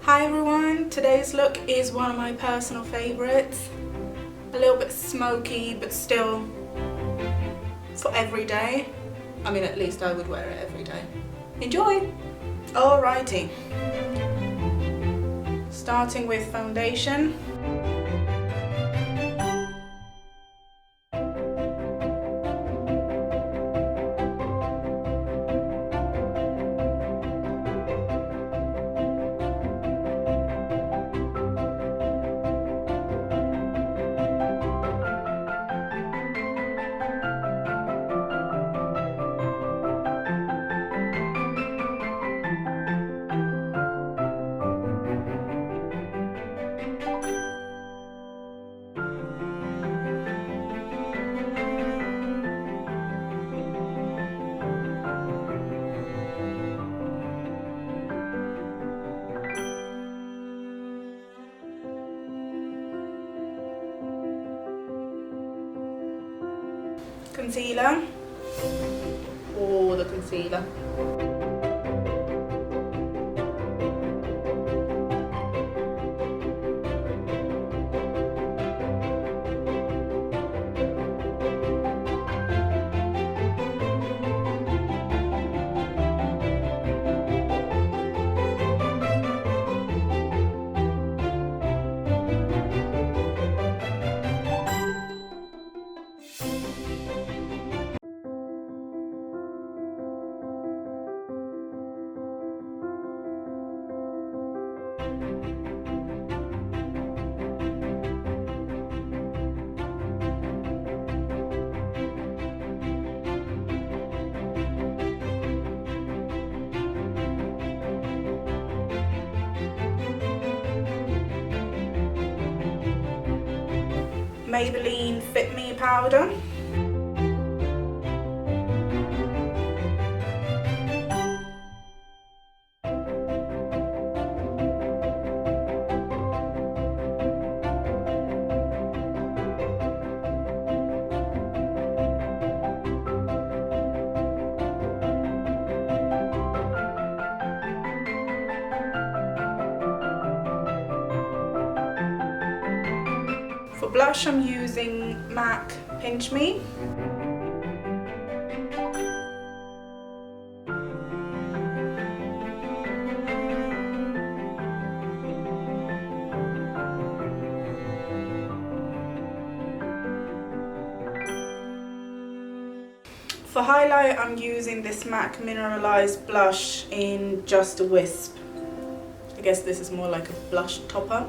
Hi everyone, today's look is one of my personal favourites. A little bit smoky, but still for every day. I mean, at least I would wear it every day. Enjoy! Alrighty. Starting with foundation. Concealer. Oh, the concealer. Maybelline Fit Me powder. For blush, I'm using MAC Pinch Me. For highlight, I'm using this MAC Mineralized blush in Just a Wisp. I guess this is more like a blush topper.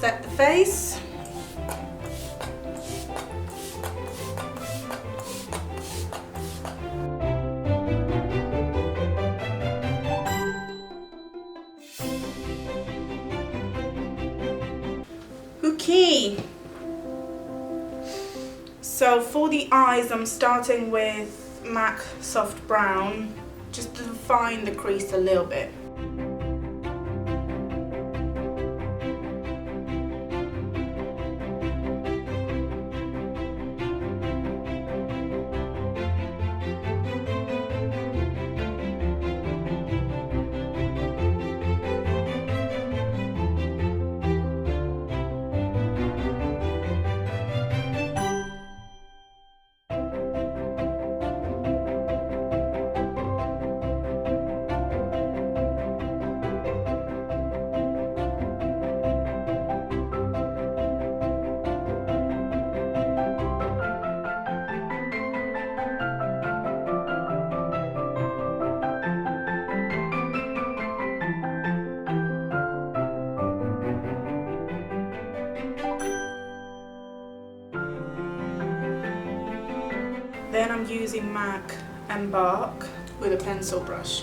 Set the face. Okay. So for the eyes, I'm starting with MAC Soft Brown, just to define the crease a little bit. Then I'm using MAC Embark with a pencil brush.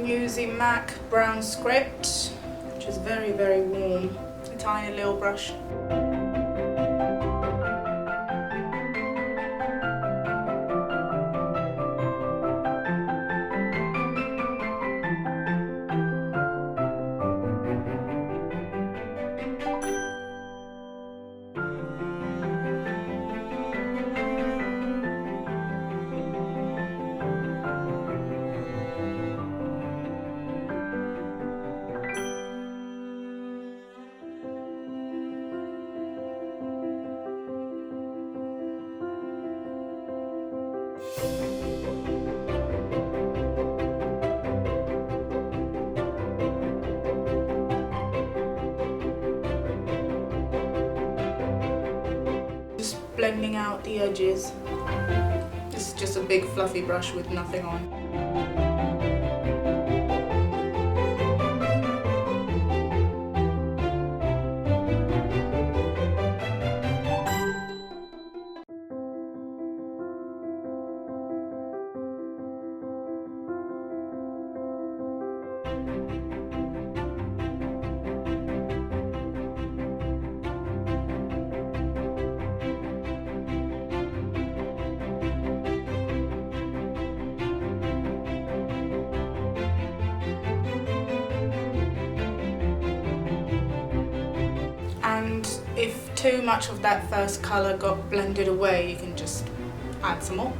I'm using MAC Brown Script, which is very, very warm. A tiny little brush. Just blending out the edges. This is just a big fluffy brush with nothing on. And if too much of that first colour got blended away, you can just add some more.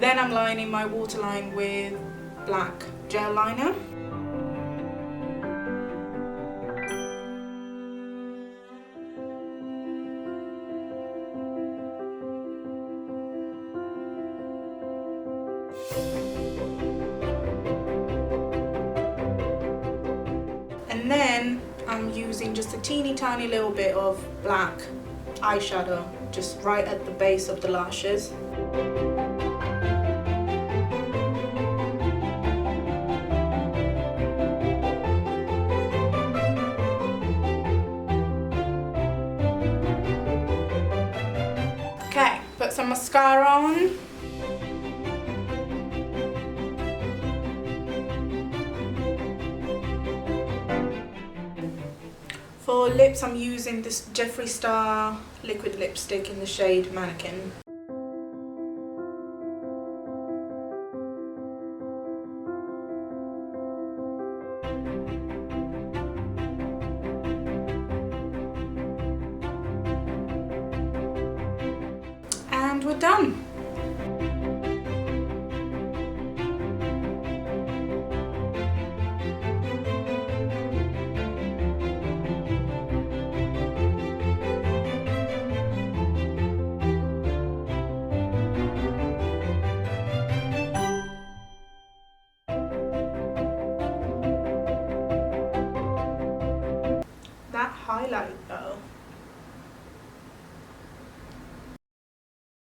Then I'm lining my waterline with black gel liner. And then I'm using just a teeny tiny little bit of black eyeshadow just right at the base of the lashes. Okay, put some mascara on. For lips, I'm using this Jeffree Star liquid lipstick in the shade Mannequin. And we're done. That highlight.